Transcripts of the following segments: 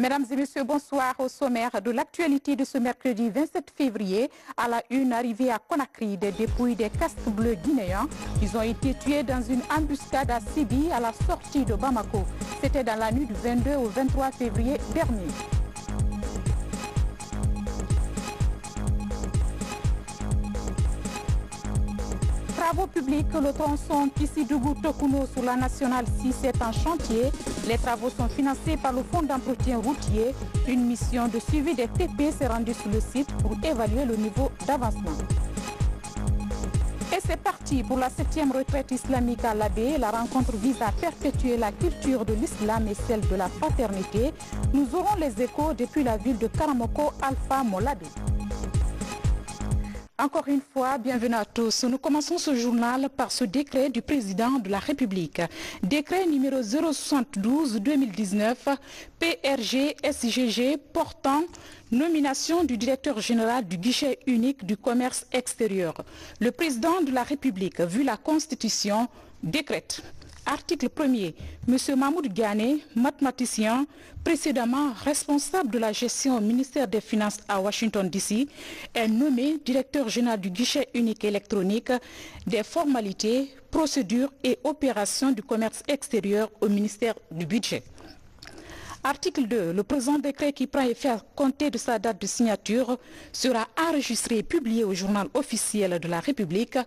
Mesdames et messieurs, bonsoir. Au sommaire de l'actualité de ce mercredi 27 février, à la une, arrivée à Conakry des dépouilles des casques bleus guinéens. Ils ont été tués dans une embuscade à Sibi à la sortie de Bamako. C'était dans la nuit du 22 au 23 février dernier. Travaux publics, le tronçon Kissi-Dougou-Tokuno sur la nationale 6 est en chantier. Les travaux sont financés par le Fonds d'entretien routier. Une mission de suivi des TP s'est rendue sur le site pour évaluer le niveau d'avancement. Et c'est parti pour la 7e retraite islamique à l'Abbé. La rencontre vise à perpétuer la culture de l'islam et celle de la fraternité. Nous aurons les échos depuis la ville de Karamoko, Alpha Molabé. Encore une fois, bienvenue à tous. Nous commençons ce journal par ce décret du président de la République. Décret numéro 072-2019, PRG-SGG portant nomination du directeur général du guichet unique du commerce extérieur. Le président de la République, vu la Constitution, décrète. Article 1er, M. Mahmoud Ghané, mathématicien, précédemment responsable de la gestion au ministère des Finances à Washington DC, est nommé directeur général du guichet unique électronique des formalités, procédures et opérations du commerce extérieur au ministère du Budget. Article 2. Le présent décret qui prend effet à compter de sa date de signature sera enregistré et publié au journal officiel de la République.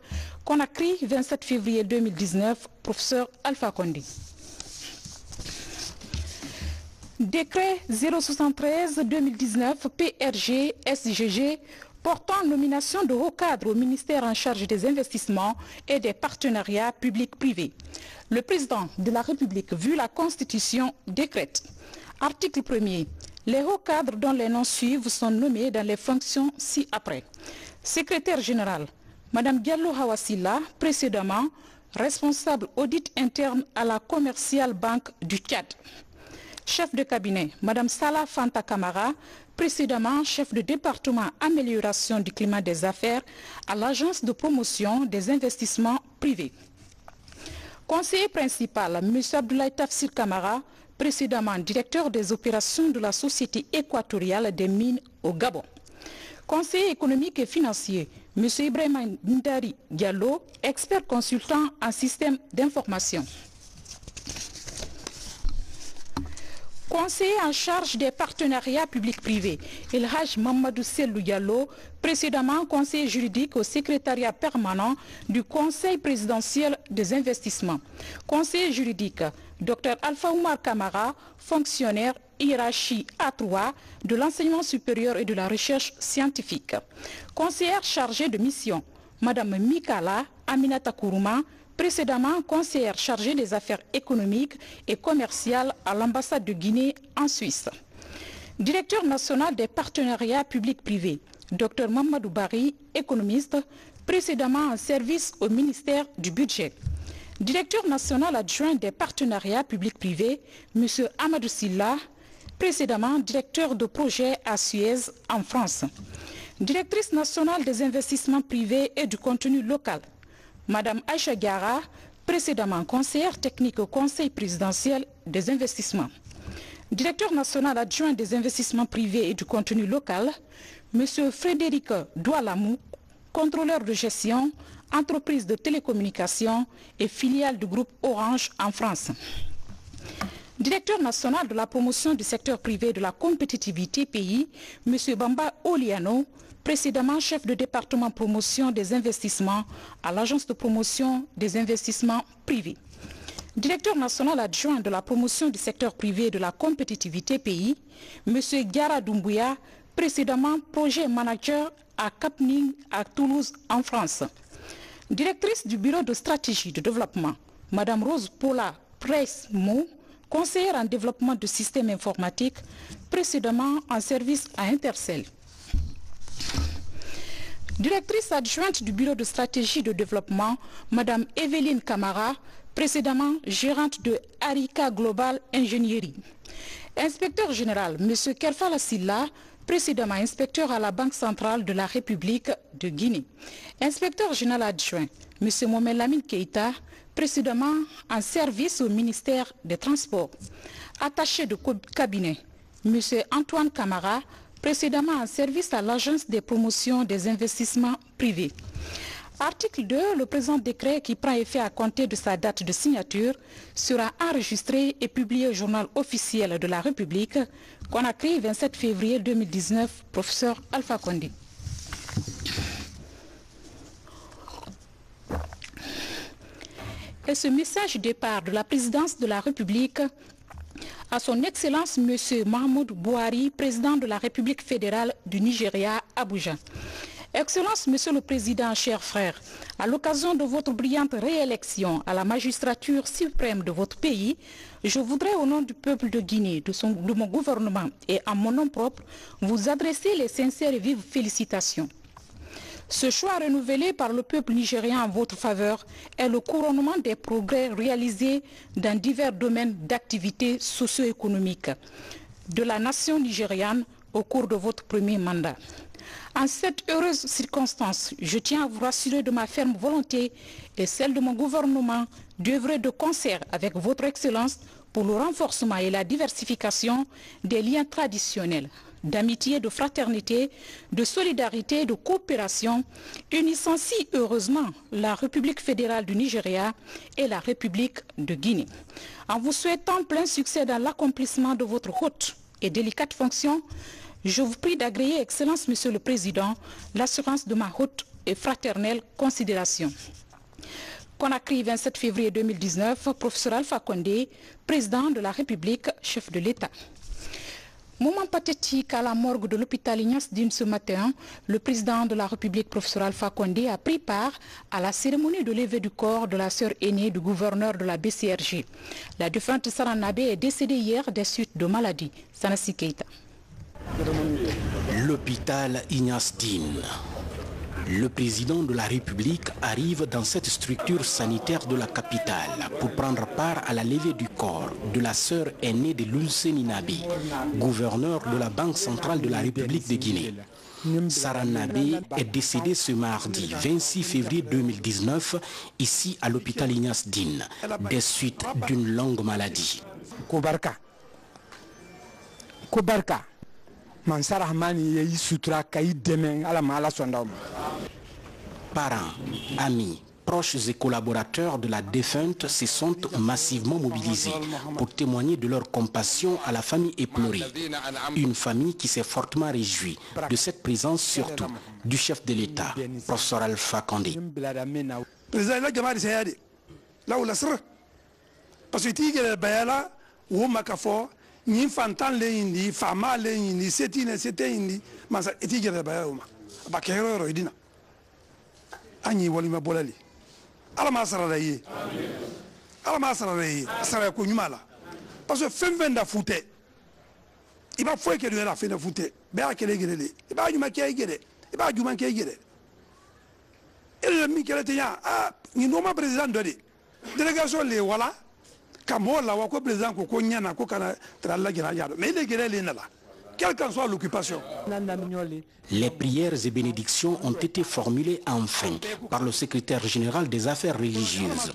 Conakry, 27 février 2019, professeur Alpha Condé. Décret 073-2019 PRG-SGG portant nomination de hauts cadres au ministère en charge des investissements et des partenariats publics-privés. Le président de la République, vu la Constitution, décrète. Article 1er. Les hauts cadres dont les noms suivent sont nommés dans les fonctions ci-après. Secrétaire général, Mme Diallo Hawassila, précédemment responsable audit interne à la Commercial Bank du Tchad. Chef de cabinet, Mme Salah Fanta Kamara, précédemment chef de département amélioration du climat des affaires à l'Agence de promotion des investissements privés. Conseiller principal, M. Abdoulaye Tafsir Kamara, précédemment directeur des opérations de la Société équatoriale des mines au Gabon. Conseiller économique et financier, M. Ibrahim Ndari Diallo, expert consultant en système d'information. Conseiller en charge des partenariats publics-privés, El Haj Mamadou Sellou Diallo, précédemment conseiller juridique au secrétariat permanent du Conseil présidentiel des investissements. Conseiller juridique, Dr Alpha Oumar Kamara, fonctionnaire hiérarchie A3 de l'enseignement supérieur et de la recherche scientifique. Conseillère chargée de mission, Mme Mikala Aminata Kourouma, précédemment conseillère chargée des affaires économiques et commerciales à l'ambassade de Guinée en Suisse. Directeur national des partenariats publics-privés, Dr Mamadou Bari, économiste, précédemment en service au ministère du Budget. Directeur national adjoint des partenariats publics-privés, M. Amadou Silla, précédemment directeur de projet à Suez en France. Directrice nationale des investissements privés et du contenu local, Mme Aïcha Gara, précédemment conseillère technique au Conseil présidentiel des investissements. Directeur national adjoint des investissements privés et du contenu local, M. Frédéric Doualamou, contrôleur de gestion, entreprise de télécommunications et filiale du groupe Orange en France. Directeur national de la promotion du secteur privé de la compétitivité pays, M. Bamba Oliano, précédemment chef de département promotion des investissements à l'Agence de promotion des investissements privés. Directeur national adjoint de la promotion du secteur privé de la compétitivité pays, M. Gara Doumbouya, précédemment projet manager à Capning à Toulouse en France. Directrice du bureau de stratégie de développement, Mme Rose Paula Price-Mou, conseillère en développement de systèmes informatiques, précédemment en service à Intercell. Directrice adjointe du bureau de stratégie de développement, Mme Evelyne Camara, précédemment gérante de Arica Global Ingénierie. Inspecteur général, M. Kerfala Silla, précédemment inspecteur à la Banque centrale de la République de Guinée. Inspecteur général adjoint, M. Mohamed Lamine Keïta, précédemment en service au ministère des Transports. Attaché de cabinet, M. Antoine Camara, précédemment en service à l'Agence des promotions des investissements privés. Article 2, le présent décret qui prend effet à compter de sa date de signature sera enregistré et publié au journal officiel de la République, Conakry, 27 février 2019, professeur Alpha Condé. Et ce message départ de la présidence de la République à son Excellence M. Mahmoud Bouhari, président de la République fédérale du Nigeria, Abuja. Excellence, Monsieur le Président, chers frères, à l'occasion de votre brillante réélection à la magistrature suprême de votre pays, je voudrais au nom du peuple de Guinée, de mon gouvernement et en mon nom propre, vous adresser les sincères et vives félicitations. Ce choix renouvelé par le peuple nigérien en votre faveur est le couronnement des progrès réalisés dans divers domaines d'activité socio-économique de la nation nigériane au cours de votre premier mandat. En cette heureuse circonstance, je tiens à vous rassurer de ma ferme volonté et celle de mon gouvernement d'œuvrer de concert avec votre Excellence pour le renforcement et la diversification des liens traditionnels d'amitié, de fraternité, de solidarité et de coopération, unissant si heureusement la République fédérale du Nigeria et la République de Guinée. En vous souhaitant plein succès dans l'accomplissement de votre haute et délicate fonction, je vous prie d'agréer, Excellence, Monsieur le Président, l'assurance de ma haute et fraternelle considération. Conakry, 27 février 2019, professeur Alpha Condé, président de la République, chef de l'État. Moment pathétique à la morgue de l'hôpital Ignace Dine ce matin, le président de la République, professeur Alpha Condé, a pris part à la cérémonie de levée du corps de la sœur aînée du gouverneur de la BCRG. La défunte Sarah Nabé est décédée hier des suites de maladie. Sanassi Keita. L'hôpital Ignace Dine. Le président de la République arrive dans cette structure sanitaire de la capitale pour prendre part à la levée du corps de la sœur aînée de Lunseni Nabé, gouverneur de la Banque centrale de la République de Guinée. Sarah Nabé est décédée ce mardi 26 février 2019 ici à l'hôpital Ignace Dine des suites d'une longue maladie. Kobarka. Parents, amis, proches et collaborateurs de la défunte se sont massivement mobilisés pour témoigner de leur compassion à la famille éplorée. Une famille qui s'est fortement réjouie de cette présence, surtout du chef de l'État, professeur Alpha Condé. Ni fantan le indi fama le indi setine sete indi masa etigere ba uma ba kero ro idina anyi wali ma bolali ala ma sara la yi ala ma sara la yi sara ko nyumala parce que fem da fouté iba foi que la fin de fouté be akele gele iba nyuma ke gele iba juma ke gele ele mi kele tiya ah ni no ma président de délégation le wala. Quelle qu'en soit l'occupation. Les prières et bénédictions ont été formulées enfin par le secrétaire général des affaires religieuses.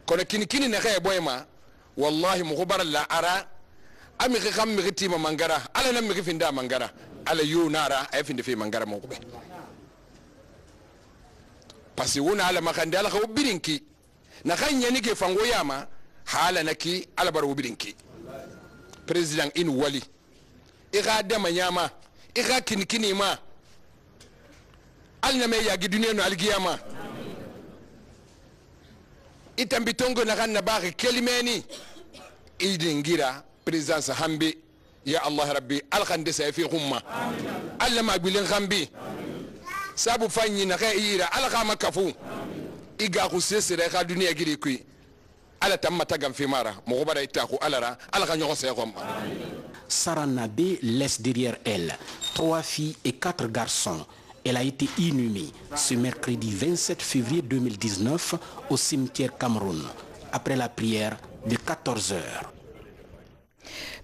kono kini ne kay boyma wallahi mo khobara la ara ami kham mi tima mangara ala nam mi finda mangara ala yunara ay finde fi mangara mo ko be pasi wona ala makande ala ko birinki na khanya ni ke fango yama hala naki ala bar birinki president in wali iga dama nyama iga kini ma alna me yagi dunya no algiyama itambi tongo na ganna baki kelimeni idingira présidence hambi ya Allah rabbi alkhande sa fi khumma alla ma bilen khambi sabu fanyi na khaira alkha makafu iga ku sesere kha duniya giri ku ala tamma tagam fi mara mo gobara itaku alara alkha nyogo se khom. Sarah Nabé laisse derrière elle 3 filles et 4 garçons. Elle a été inhumée ce mercredi 27 février 2019 au cimetière Cameroun, après la prière de 14 h.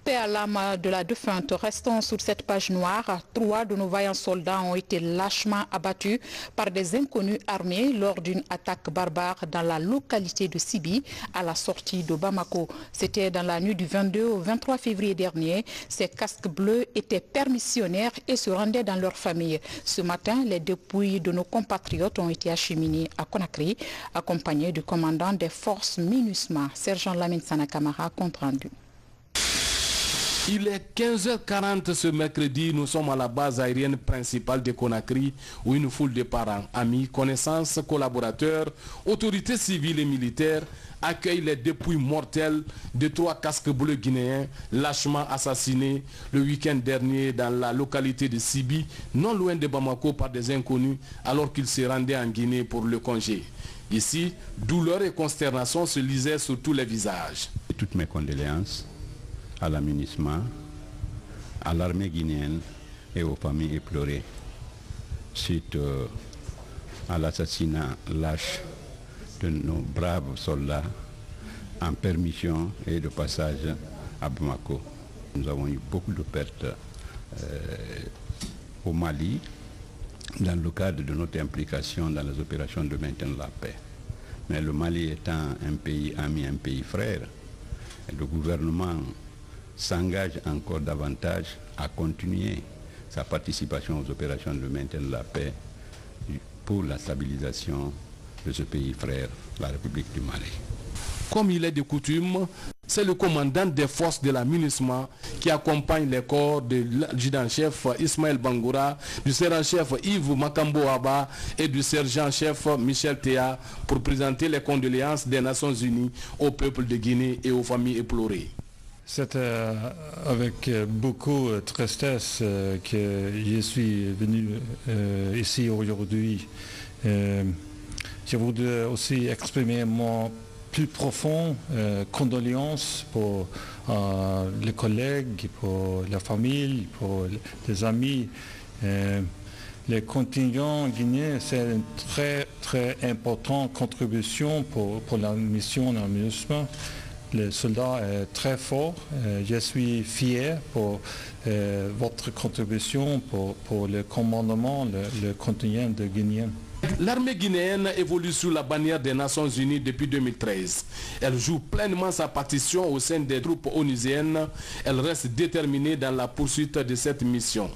Paix à l'âme de la défunte. Restons sur cette page noire. 3 de nos vaillants soldats ont été lâchement abattus par des inconnus armés lors d'une attaque barbare dans la localité de Sibi à la sortie de Bamako. C'était dans la nuit du 22 au 23 février dernier. Ces casques bleus étaient permissionnaires et se rendaient dans leur famille. Ce matin, les dépouilles de nos compatriotes ont été acheminées à Conakry, accompagnés du commandant des forces MINUSMA, sergent Lamine Sanakamara, compte rendu. Il est 15h40 ce mercredi, nous sommes à la base aérienne principale de Conakry où une foule de parents, amis, connaissances, collaborateurs, autorités civiles et militaires accueillent les dépouilles mortelles de 3 casques bleus guinéens lâchement assassinés le week-end dernier dans la localité de Sibi, non loin de Bamako par des inconnus alors qu'ils se rendaient en Guinée pour le congé. Ici, douleur et consternation se lisaient sur tous les visages. Toutes mes condoléances à la MINUSMA, à l'armée guinéenne et aux familles éplorées suite à l'assassinat lâche de nos braves soldats en permission et de passage à Bamako. Nous avons eu beaucoup de pertes au Mali dans le cadre de notre implication dans les opérations de maintien de la paix. Mais le Mali étant un pays ami, un pays frère, le gouvernement s'engage encore davantage à continuer sa participation aux opérations de maintien de la paix pour la stabilisation de ce pays frère, la République du Mali. Comme il est de coutume, c'est le commandant des forces de la MINUSMA qui accompagne les corps de l'adjudant-chef Ismaël Bangoura, du sergent-chef Yves Makambo Aba et du sergent-chef Michel Théa pour présenter les condoléances des Nations Unies au peuple de Guinée et aux familles éplorées. C'est avec beaucoup de tristesse que je suis venu ici aujourd'hui. Je voudrais aussi exprimer mon plus profond condoléances pour les collègues, pour la famille, pour les amis. Le contingent guinéen, c'est une très importante contribution pour la mission de la MINUSMA. Le soldat est très fort. Je suis fier pour votre contribution pour le commandement, le contingent de Guinéens. L'armée guinéenne évolue sous la bannière des Nations Unies depuis 2013. Elle joue pleinement sa partition au sein des troupes onusiennes. Elle reste déterminée dans la poursuite de cette mission.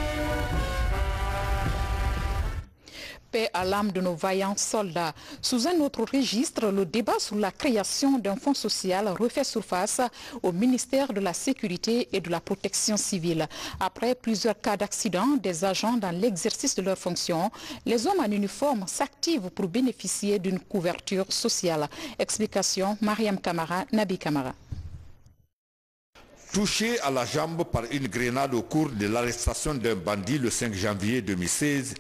Paix à l'âme de nos vaillants soldats. Sous un autre registre, le débat sur la création d'un fonds social refait surface au ministère de la Sécurité et de la Protection civile. Après plusieurs cas d'accident des agents dans l'exercice de leurs fonctions, les hommes en uniforme s'activent pour bénéficier d'une couverture sociale. Explication, Mariam Kamara, Nabi Kamara. Touché à la jambe par une grenade au cours de l'arrestation d'un bandit le 5 janvier 2016,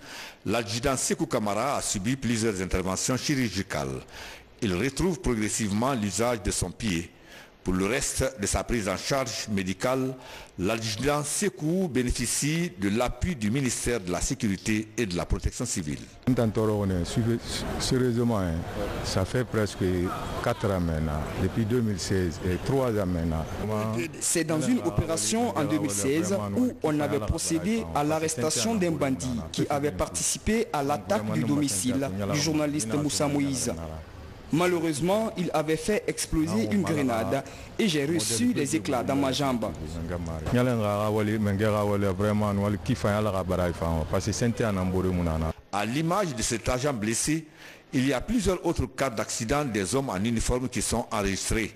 l'adjudant Sékou Camara a subi plusieurs interventions chirurgicales. Il retrouve progressivement l'usage de son pied. Pour le reste de sa prise en charge médicale, l'adjudant Sékou bénéficie de l'appui du ministère de la Sécurité et de la Protection civile. Sérieusement, ça fait presque 4 ans maintenant, depuis 2016 et 3 ans maintenant. C'est dans une opération en 2016 où on avait procédé à l'arrestation d'un bandit qui avait participé à l'attaque du domicile du journaliste Moussa Moïse. Malheureusement, il avait fait exploser une grenade et j'ai reçu des éclats dans ma jambe. À l'image de cet agent blessé, il y a plusieurs autres cas d'accident des hommes en uniforme qui sont enregistrés.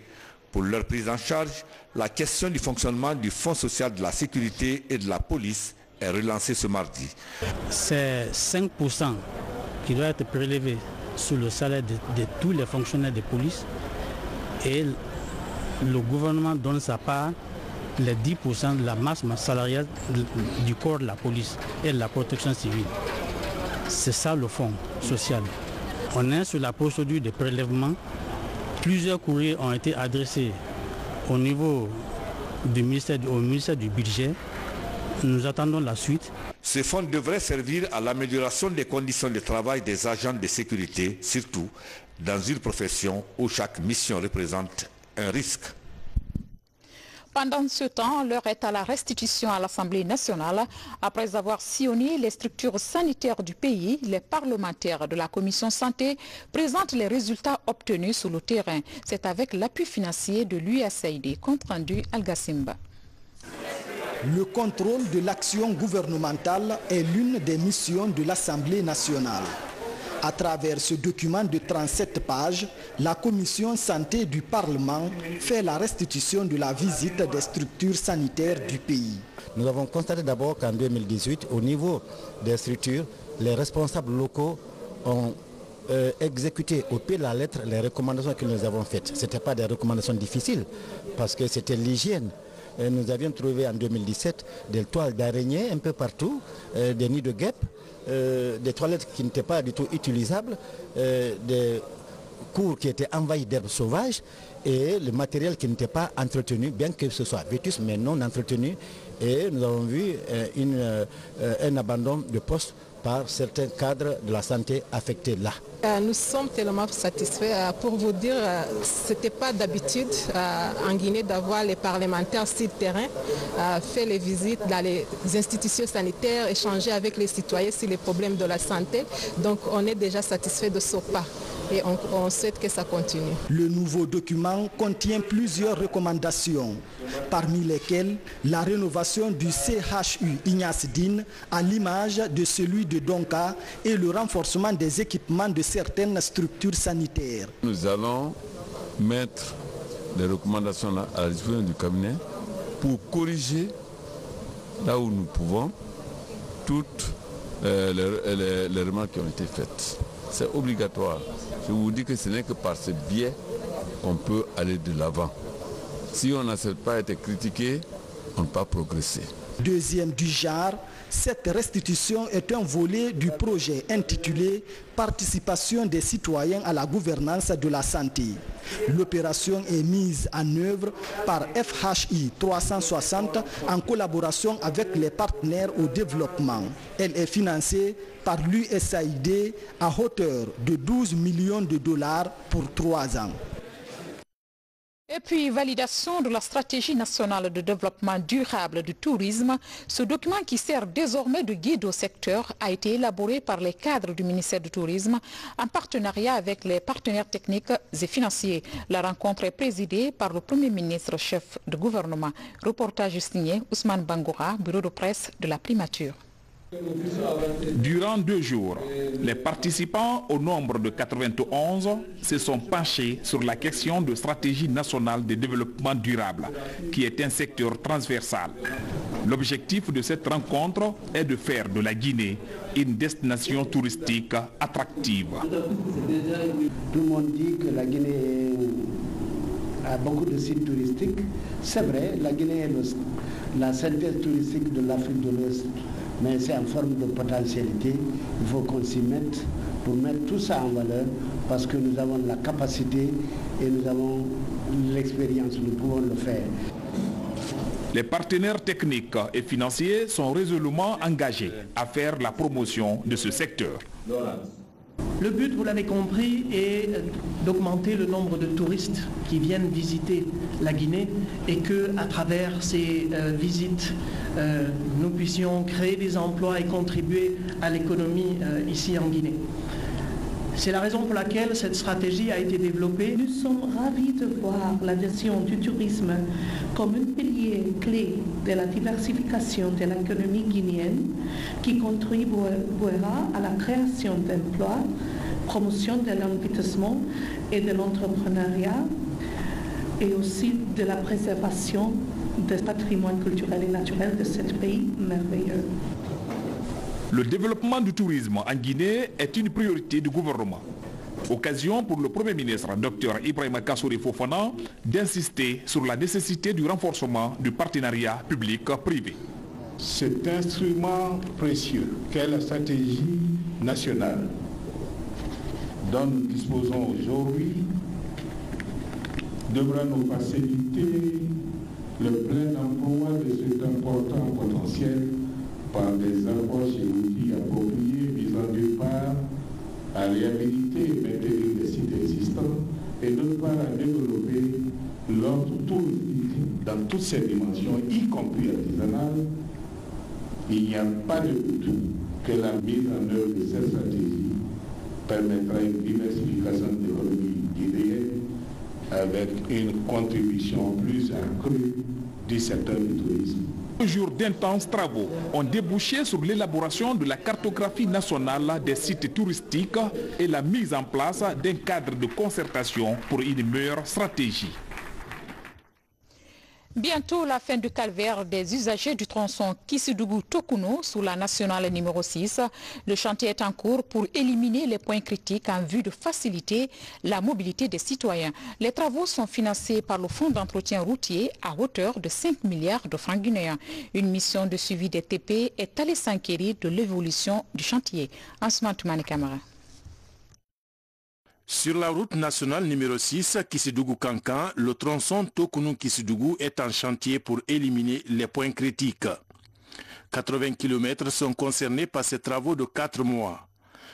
Pour leur prise en charge, la question du fonctionnement du Fonds social de la sécurité et de la police est relancée ce mardi. C'est 5% qui doit être prélevé sur le salaire de tous les fonctionnaires de police et le gouvernement donne sa part, les 10% de la masse salariale du corps de la police et de la protection civile. C'est ça le fonds social. On est sur la procédure de prélèvement. Plusieurs courriers ont été adressés au niveau du ministère du budget. Nous attendons la suite. Ce fonds devrait servir à l'amélioration des conditions de travail des agents de sécurité, surtout dans une profession où chaque mission représente un risque. Pendant ce temps, l'heure est à la restitution à l'Assemblée nationale. Après avoir sillonné les structures sanitaires du pays, les parlementaires de la commission santé présentent les résultats obtenus sur le terrain. C'est avec l'appui financier de l'USAID. Compte rendu Al-Gassimba. Le contrôle de l'action gouvernementale est l'une des missions de l'Assemblée nationale. À travers ce document de 37 pages, la commission santé du Parlement fait la restitution de la visite des structures sanitaires du pays. Nous avons constaté d'abord qu'en 2018, au niveau des structures, les responsables locaux ont exécuté au pied de la lettre les recommandations que nous avons faites. Ce n'étaient pas des recommandations difficiles parce que c'était l'hygiène. Nous avions trouvé en 2017 des toiles d'araignées un peu partout, des nids de guêpes, des toilettes qui n'étaient pas du tout utilisables, des cours qui étaient envahis d'herbes sauvages et le matériel qui n'était pas entretenu, bien que ce soit vétus mais non entretenu. Et nous avons vu un abandon de postes par certains cadres de la santé affectés là. Nous sommes tellement satisfaits. Pour vous dire, ce n'était pas d'habitude en Guinée d'avoir les parlementaires sur le terrain, faire les visites dans les institutions sanitaires, échanger avec les citoyens sur les problèmes de la santé. Donc on est déjà satisfait de ce pas et on souhaite que ça continue. Le nouveau document contient plusieurs recommandations, parmi lesquelles la rénovation du CHU Ignace Dine à l'image de celui de Donka et le renforcement des équipements de certaines structures sanitaires. Nous allons mettre les recommandations là à la disposition du cabinet pour corriger là où nous pouvons toutes les remarques qui ont été faites. C'est obligatoire. Je vous dis que ce n'est que par ce biais qu'on peut aller de l'avant. Si on n'accepte pas d'être critiqué, on ne peut pas progresser. Deuxième du genre, cette restitution est un volet du projet intitulé « Participation des citoyens à la gouvernance de la santé ». L'opération est mise en œuvre par FHI 360 en collaboration avec les partenaires au développement. Elle est financée par l'USAID à hauteur de 12 millions de dollars pour 3 ans. Et puis, validation de la stratégie nationale de développement durable du tourisme. Ce document qui sert désormais de guide au secteur a été élaboré par les cadres du ministère du Tourisme en partenariat avec les partenaires techniques et financiers. La rencontre est présidée par le Premier ministre chef de gouvernement. Reportage signé Ousmane Bangoura, bureau de presse de la primature. Durant 2 jours, les participants au nombre de 91 se sont penchés sur la question de stratégie nationale de développement durable, qui est un secteur transversal. L'objectif de cette rencontre est de faire de la Guinée une destination touristique attractive. Tout le monde dit que la Guinée a beaucoup de sites touristiques. C'est vrai, la Guinée est la synthèse touristique de l'Afrique de l'Ouest. Mais c'est en forme de potentialité. Il faut qu'on s'y mette pour mettre tout ça en valeur parce que nous avons la capacité et nous avons l'expérience, nous pouvons le faire. Les partenaires techniques et financiers sont résolument engagés à faire la promotion de ce secteur. Le but, vous l'avez compris, est d'augmenter le nombre de touristes qui viennent visiter la Guinée et qu'à travers ces visites, nous puissions créer des emplois et contribuer à l'économie ici en Guinée. C'est la raison pour laquelle cette stratégie a été développée. Nous sommes ravis de voir la gestion du tourisme comme un pilier clé de la diversification de l'économie guinéenne qui contribuera à la création d'emplois, promotion de l'investissement et de l'entrepreneuriat et aussi de la préservation du patrimoine culturel et naturel de ce pays merveilleux. Le développement du tourisme en Guinée est une priorité du gouvernement. Occasion pour le Premier ministre, Dr Ibrahima Kassouri Fofana, d'insister sur la nécessité du renforcement du partenariat public-privé. Cet instrument précieux qu'est la stratégie nationale dont nous disposons aujourd'hui devra nous faciliter le plein emploi de cet important potentiel par des approches et outils appropriés visant d'une part à réhabiliter et maintenir les sites existants et d'autre part à développer l'ordre touristique dans toutes ses dimensions, y compris artisanale, il n'y a pas de doute que la mise en œuvre de cette stratégie permettra une diversification de l'économie guinéenne avec une contribution plus accrue du secteur du tourisme. 2 jours d'intenses travaux ont débouché sur l'élaboration de la cartographie nationale des sites touristiques et la mise en place d'un cadre de concertation pour une meilleure stratégie. Bientôt la fin du calvaire des usagers du tronçon Kissidougou-Tokuno sous la nationale numéro 6. Le chantier est en cours pour éliminer les points critiques en vue de faciliter la mobilité des citoyens. Les travaux sont financés par le Fonds d'entretien routier à hauteur de 5 milliards de francs guinéens. Une mission de suivi des TP est allée s'enquérir de l'évolution du chantier. Ansman Toumane Kamara. Sur la route nationale numéro 6, Kissidougou-Kankan, le tronçon Tokuno-Kissidougou est en chantier pour éliminer les points critiques. 80 km sont concernés par ces travaux de 4 mois.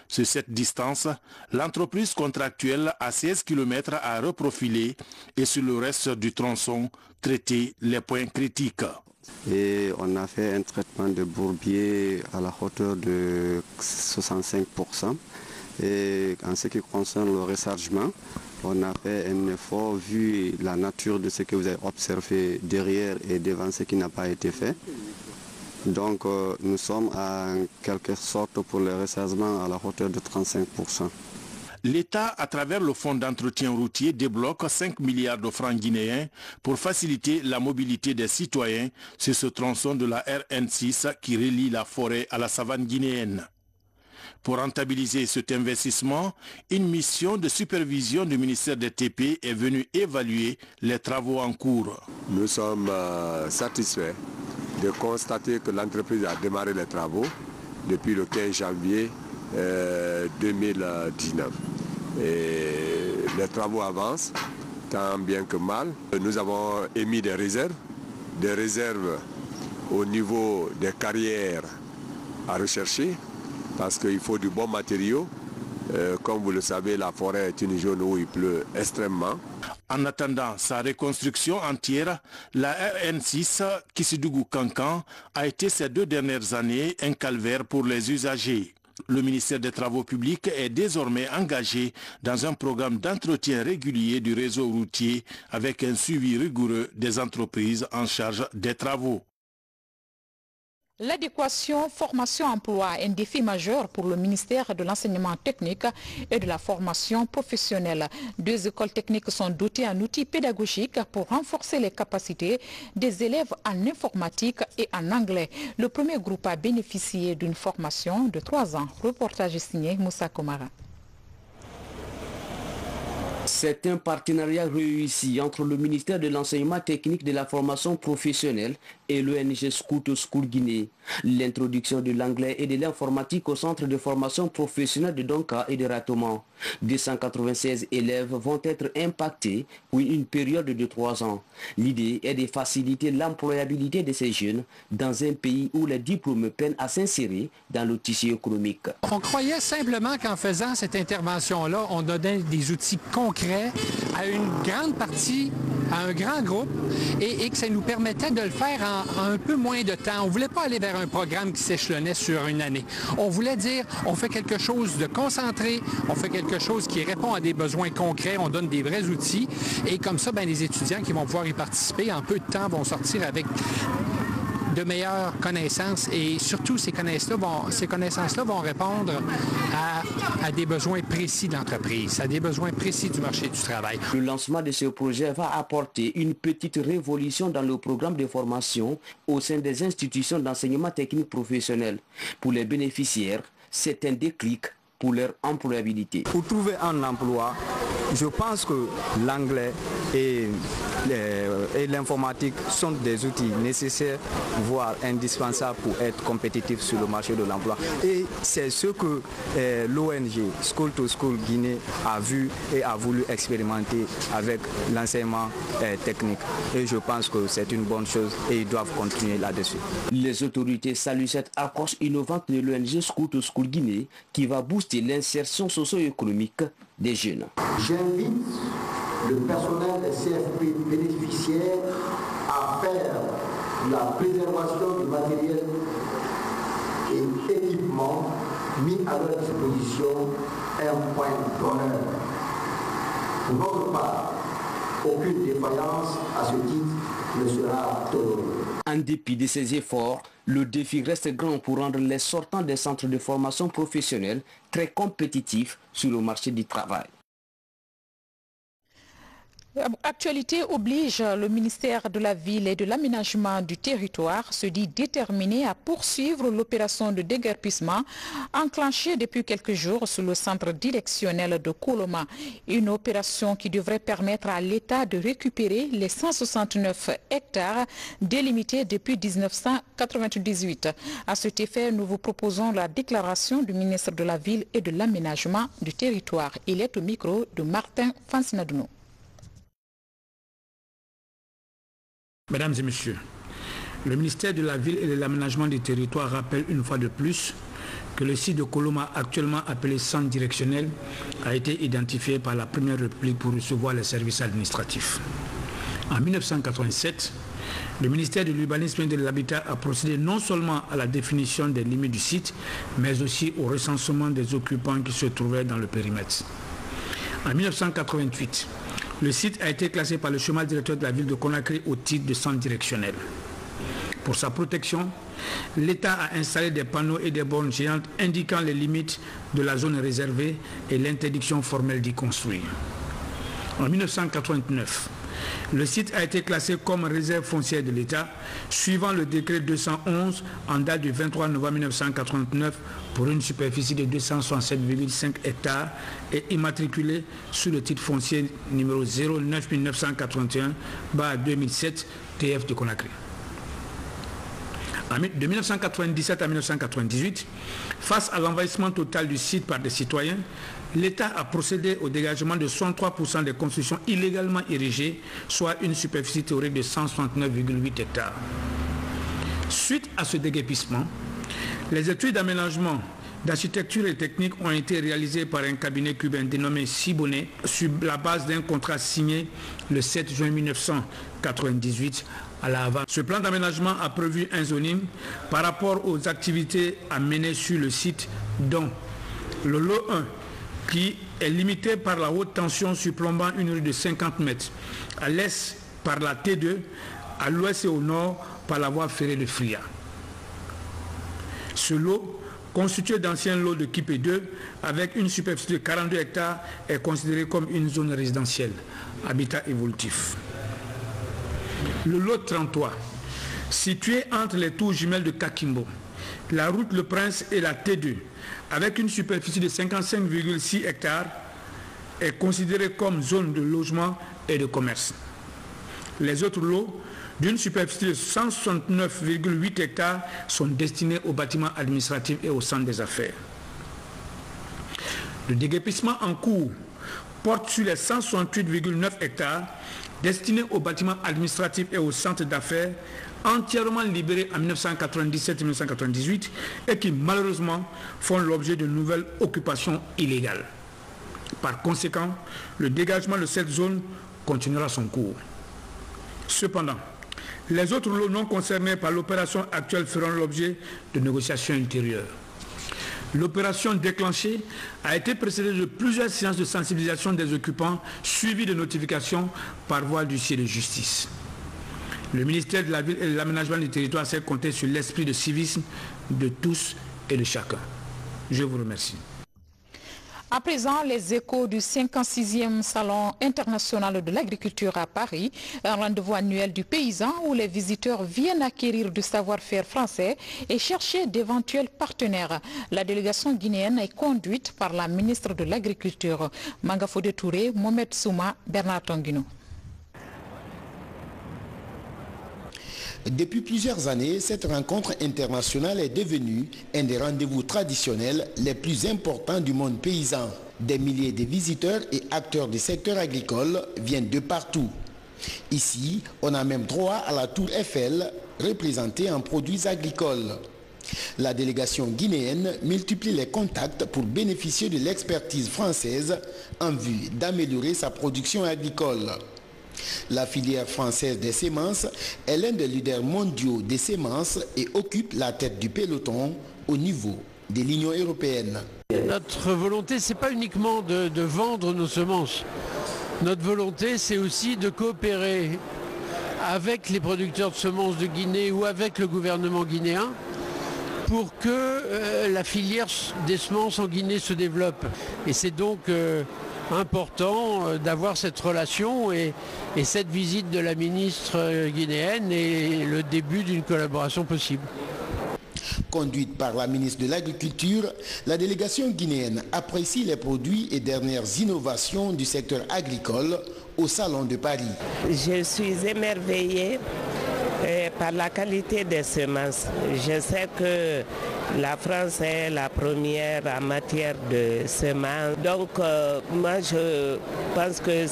Sur cette distance, l'entreprise contractuelle à 16 km a reprofilé et sur le reste du tronçon, traité les points critiques. Et on a fait un traitement de bourbier à la hauteur de 65%. Et en ce qui concerne le rechargement, on a fait un effort vu la nature de ce que vous avez observé derrière et devant ce qui n'a pas été fait. Donc nous sommes en quelque sorte pour le rechargement à la hauteur de 35%. L'État, à travers le Fonds d'entretien routier, débloque 5 milliards de francs guinéens pour faciliter la mobilité des citoyens sur ce tronçon de la RN6 qui relie la forêt à la savane guinéenne. Pour rentabiliser cet investissement, une mission de supervision du ministère des TP est venue évaluer les travaux en cours. Nous sommes satisfaits de constater que l'entreprise a démarré les travaux depuis le 15 janvier 2019. Et les travaux avancent, tant bien que mal. Nous avons émis des réserves au niveau des carrières à rechercher, parce qu'il faut du bon matériau. Comme vous le savez, la forêt est une zone où il pleut extrêmement. En attendant sa reconstruction entière, la RN6 Kissidougou-Kankan a été ces 2 dernières années un calvaire pour les usagers. Le ministère des Travaux publics est désormais engagé dans un programme d'entretien régulier du réseau routier avec un suivi rigoureux des entreprises en charge des travaux. L'adéquation formation-emploi est un défi majeur pour le ministère de l'enseignement technique et de la formation professionnelle. 2 écoles techniques sont dotées en outils pédagogiques pour renforcer les capacités des élèves en informatique et en anglais. Le premier groupe a bénéficié d'une formation de 3 ans. Reportage signé Moussa Komara. C'est un partenariat réussi entre le ministère de l'enseignement technique de la formation professionnelle et l'ONG School to School Guinée. L'introduction de l'anglais et de l'informatique au centre de formation professionnelle de Donka et de Ratoman. 296 élèves vont être impactés pour une période de 3 ans. L'idée est de faciliter l'employabilité de ces jeunes dans un pays où les diplômes peinent à s'insérer dans le tissu économique. On croyait simplement qu'en faisant cette intervention-là, on donnait des outils concrets à une grande partie, à un grand groupe, et que ça nous permettait de le faire en un peu moins de temps. On ne voulait pas aller vers un programme qui s'échelonnait sur une année. On voulait dire, on fait quelque chose de concentré, on fait quelque chose qui répond à des besoins concrets, on donne des vrais outils, et comme ça, les étudiants qui vont pouvoir y participer, en peu de temps, vont sortir avec de meilleures connaissances, et surtout ces connaissances-là vont répondre à des besoins précis de l'entreprise, à des besoins précis du marché du travail. Le lancement de ce projet va apporter une petite révolution dans le programme de formation au sein des institutions d'enseignement technique professionnel. Pour les bénéficiaires, c'est un déclic pour leur employabilité. Pour trouver un emploi, je pense que l'anglais et l'informatique sont des outils nécessaires, voire indispensables pour être compétitifs sur le marché de l'emploi. Et c'est ce que l'ONG School to School Guinée a vu et a voulu expérimenter avec l'enseignement technique. Et je pense que c'est une bonne chose et ils doivent continuer là-dessus. Les autorités saluent cette approche innovante de l'ONG School to School Guinée qui va booster l'insertion socio-économique des jeunes. J'invite le le personnel des CFP bénéficiaires à faire la préservation du matériel et équipement mis à leur disposition un point d'honneur. Pour notre part, aucune défaillance à ce titre ne sera tolérée. En dépit de ces efforts, le défi reste grand pour rendre les sortants des centres de formation professionnelle très compétitifs sur le marché du travail. Actualité oblige, le ministère de la Ville et de l'Aménagement du Territoire se dit déterminé à poursuivre l'opération de déguerpissement enclenchée depuis quelques jours sur le centre directionnel de Koloma. Une opération qui devrait permettre à l'État de récupérer les 169 hectares délimités depuis 1998. À cet effet, nous vous proposons la déclaration du ministre de la Ville et de l'Aménagement du Territoire. Il est au micro de Martin Fansinadouno. Mesdames et messieurs, le ministère de la Ville et de l'Aménagement du Territoire rappelle une fois de plus que le site de Koloma, actuellement appelé centre directionnel, a été identifié par la Première République pour recevoir les services administratifs. En 1987, le ministère de l'Urbanisme et de l'Habitat a procédé non seulement à la définition des limites du site, mais aussi au recensement des occupants qui se trouvaient dans le périmètre. En 1988, le site a été classé par le chemin directeur de la ville de Conakry au titre de centre directionnel. Pour sa protection, l'État a installé des panneaux et des bornes géantes indiquant les limites de la zone réservée et l'interdiction formelle d'y construire. En 1989, le site a été classé comme réserve foncière de l'État, suivant le décret 211 en date du 23 novembre 1989 pour une superficie de 267,5 hectares et immatriculé sous le titre foncier numéro 09981/2007 TF de Conakry. De 1997 à 1998, face à l'envahissement total du site par des citoyens, l'État a procédé au dégagement de 63% des constructions illégalement érigées, soit une superficie théorique de 169,8 hectares. Suite à ce déguerpissement, les études d'aménagement, d'architecture et technique ont été réalisées par un cabinet cubain dénommé Siboney sur la base d'un contrat signé le 7 juin 1998 à La Havane. Ce plan d'aménagement a prévu un zoning par rapport aux activités à mener sur le site, dont le lot 1, qui est limité par la haute tension surplombant une rue de 50 mètres, à l'est par la T2, à l'ouest et au nord par la voie ferrée de Fria. Ce lot, constitué d'anciens lots de Kipé 2, avec une superficie de 42 hectares, est considéré comme une zone résidentielle, habitat évolutif. Le lot 33, situé entre les tours jumelles de Kakimbo, la route Le Prince et la T2, avec une superficie de 55,6 hectares, est considéré comme zone de logement et de commerce. Les autres lots, d'une superficie de 169,8 hectares, sont destinés aux bâtiments administratifs et aux centres des affaires. Le déguerpissement en cours porte sur les 168,9 hectares destinés aux bâtiments administratifs et aux centres d'affaires entièrement libérés en 1997 et 1998 et qui malheureusement font l'objet de nouvelles occupations illégales. Par conséquent, le dégagement de cette zone continuera son cours. Cependant, les autres lots non concernés par l'opération actuelle feront l'objet de négociations ultérieures. L'opération déclenchée a été précédée de plusieurs séances de sensibilisation des occupants suivies de notifications par voie d'huissier de justice. Le ministère de la Ville et de l'Aménagement du Territoire sait compter sur l'esprit de civisme de tous et de chacun. Je vous remercie. À présent, les échos du 56e Salon international de l'agriculture à Paris, un rendez-vous annuel du paysan où les visiteurs viennent acquérir du savoir-faire français et chercher d'éventuels partenaires. La délégation guinéenne est conduite par la ministre de l'Agriculture, Mangafodé Touré, Mohamed Souma, Bernard Tonguino. Depuis plusieurs années, cette rencontre internationale est devenue un des rendez-vous traditionnels les plus importants du monde paysan. Des milliers de visiteurs et acteurs du secteur agricole viennent de partout. Ici, on a même droit à la tour Eiffel, représentée en produits agricoles. La délégation guinéenne multiplie les contacts pour bénéficier de l'expertise française en vue d'améliorer sa production agricole. La filière française des semences est l'un des leaders mondiaux des semences et occupe la tête du peloton au niveau de l'Union européenne. Notre volonté, ce n'est pas uniquement de vendre nos semences. Notre volonté, c'est aussi de coopérer avec les producteurs de semences de Guinée ou avec le gouvernement guinéen pour que la filière des semences en Guinée se développe. Et c'est donc important d'avoir cette relation et cette visite de la ministre guinéenne est le début d'une collaboration possible. Conduite par la ministre de l'Agriculture, la délégation guinéenne apprécie les produits et dernières innovations du secteur agricole au Salon de Paris. Je suis émerveillée par la qualité des semences. Je sais que la France est la première en matière de semences. Donc moi je pense que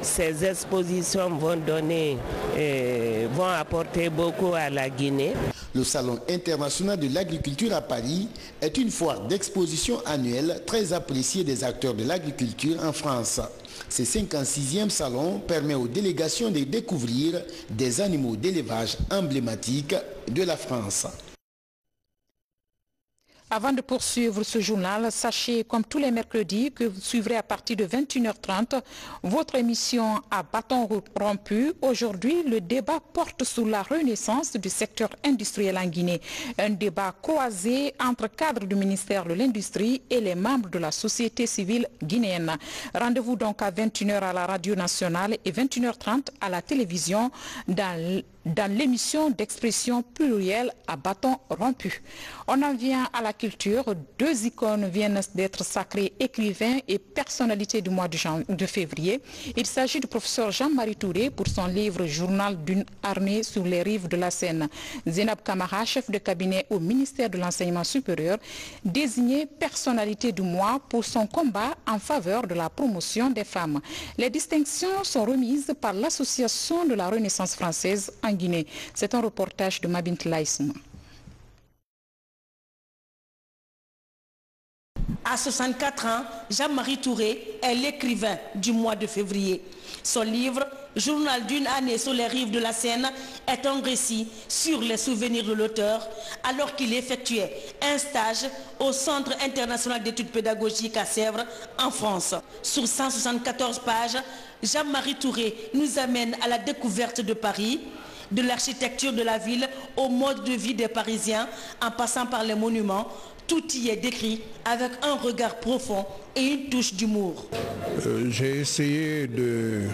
ces expositions vont apporter beaucoup à la Guinée. Le Salon international de l'agriculture à Paris est une foire d'exposition annuelle très appréciée des acteurs de l'agriculture en France. Ce 56e salon permet aux délégations de découvrir des animaux d'élevage emblématiques de la France. Avant de poursuivre ce journal, sachez comme tous les mercredis que vous suivrez à partir de 21h30 votre émission à bâton rompu. Aujourd'hui, le débat porte sur la renaissance du secteur industriel en Guinée. Un débat croisé entre cadres du ministère de l'Industrie et les membres de la société civile guinéenne. Rendez-vous donc à 21h à la radio nationale et 21h30 à la télévision dans l'émission d'expression plurielle à bâton rompu. On en vient à la culture. Deux icônes viennent d'être sacrées écrivains et personnalités du mois de février. Il s'agit du professeur Jean-Marie Touré pour son livre Journal d'une armée sur les rives de la Seine. Zénab Kamara, chef de cabinet au ministère de l'Enseignement supérieur, désigné personnalité du mois pour son combat en faveur de la promotion des femmes. Les distinctions sont remises par l'Association de la Renaissance française en Guinée. C'est un reportage de Mabint Laïsma. À 64 ans, Jean-Marie Touré est l'écrivain du mois de février. Son livre, Journal d'une année sur les rives de la Seine, est un récit sur les souvenirs de l'auteur alors qu'il effectuait un stage au Centre international d'études pédagogiques à Sèvres, en France. Sur 174 pages, Jean-Marie Touré nous amène à la découverte de Paris, de l'architecture de la ville au mode de vie des Parisiens, en passant par les monuments. Tout y est décrit avec un regard profond et une touche d'humour. J'ai essayé de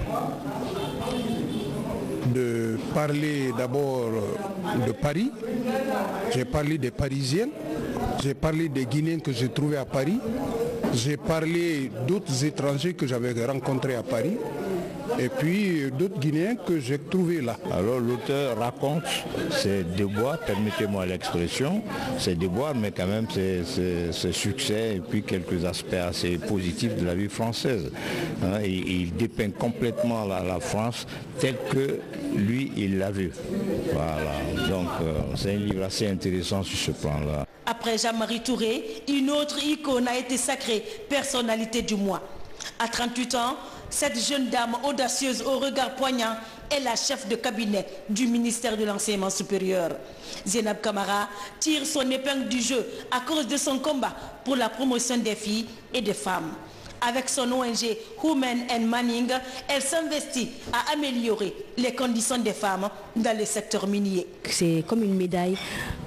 parler d'abord de Paris. J'ai parlé des Parisiennes. J'ai parlé des Guinéens que j'ai trouvés à Paris. J'ai parlé d'autres étrangers que j'avais rencontrés à Paris. Et puis d'autres Guinéens que j'ai trouvés là. Alors l'auteur raconte ses déboires, permettez-moi l'expression, ses déboires, mais quand même ses succès et puis quelques aspects assez positifs de la vie française. Il dépeint complètement la France telle que lui, il l'a vue. Voilà, donc c'est un livre assez intéressant sur ce plan-là. Après Jean-Marie Touré, une autre icône a été sacrée personnalité du mois. À 38 ans, cette jeune dame audacieuse au regard poignant est la chef de cabinet du ministère de l'Enseignement supérieur. Zénab Kamara tire son épingle du jeu à cause de son combat pour la promotion des filles et des femmes. Avec son ONG Women and Manning, elle s'investit à améliorer les conditions des femmes dans le secteur minier. C'est comme une médaille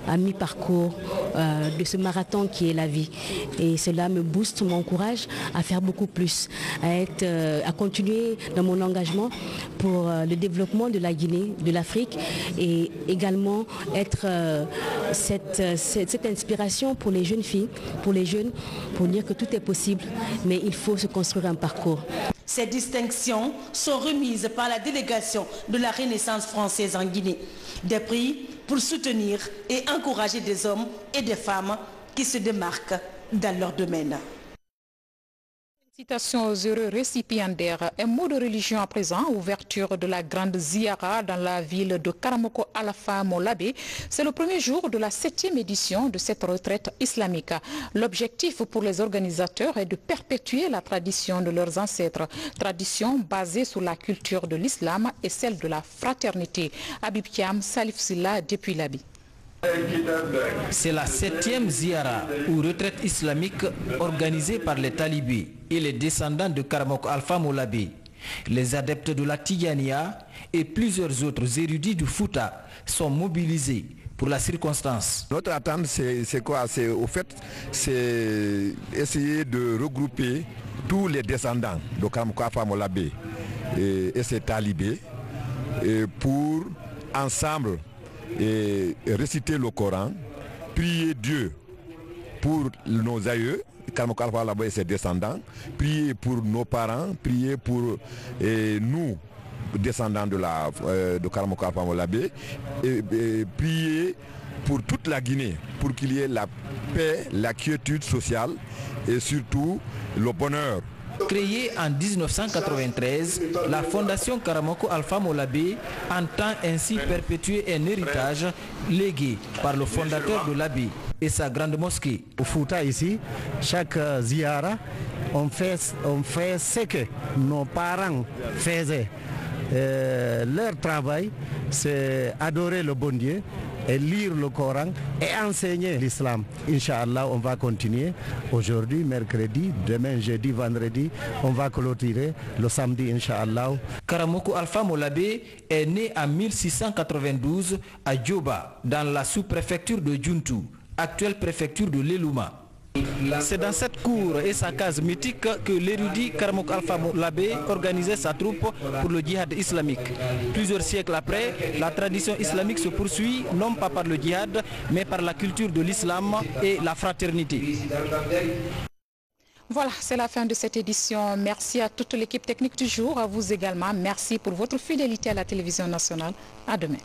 à mi-parcours de ce marathon qui est la vie. Et cela me booste, m'encourage à faire beaucoup plus, à continuer dans mon engagement pour le développement de la Guinée, de l'Afrique et également être cette inspiration pour les jeunes filles, pour les jeunes, pour dire que tout est possible, mais il faut se construire un parcours. Ces distinctions sont remises par la délégation de la Renaissance française en Guinée. Des prix pour soutenir et encourager des hommes et des femmes qui se démarquent dans leur domaine. Félicitations aux heureux récipiendaires. Un mot de religion à présent, ouverture de la grande Ziara dans la ville de Karamoko Alpha Molabé. C'est le premier jour de la 7e édition de cette retraite islamique. L'objectif pour les organisateurs est de perpétuer la tradition de leurs ancêtres, tradition basée sur la culture de l'islam et celle de la fraternité. Habib Kiam, Salif Silla depuis l'Abi. C'est la 7e Ziara ou retraite islamique organisée par les talibés et les descendants de Karamoko Alpha Molabé. Les adeptes de la Tigania et plusieurs autres érudits du Fouta sont mobilisés pour la circonstance. Notre attente, c'est quoi? C'est essayer de regrouper tous les descendants de Karamoko Alpha Molabé et ces talibés pour ensemble et réciter le Coran, prier Dieu pour nos aïeux, Karamoko Alpha Molabé et ses descendants, prier pour nos parents, prier pour nous, descendants de Karamoko Alpha Molabé, et prier pour toute la Guinée, pour qu'il y ait la paix, la quiétude sociale et surtout le bonheur. Créée en 1993, la fondation Karamoko Alpha Molabé entend ainsi perpétuer un héritage légué par le fondateur de l'Abbé et sa grande mosquée. Au Fouta ici, chaque ziara, on fait ce que nos parents faisaient. Leur travail, c'est adorer le bon Dieu et lire le Coran et enseigner l'islam. Inch'Allah, on va continuer aujourd'hui, mercredi, demain, jeudi, vendredi, on va clôturer le samedi, Inch'Allah. Karamoko Alpha Molabé est né en 1692 à Djoba, dans la sous-préfecture de Djountu, actuelle préfecture de l'Elouma. C'est dans cette cour et sa case mythique que l'érudit Karamoko Alpha Molabé organisait sa troupe pour le djihad islamique. Plusieurs siècles après, la tradition islamique se poursuit non pas par le djihad, mais par la culture de l'islam et la fraternité. Voilà, c'est la fin de cette édition. Merci à toute l'équipe technique du jour, à vous également. Merci pour votre fidélité à la télévision nationale. À demain.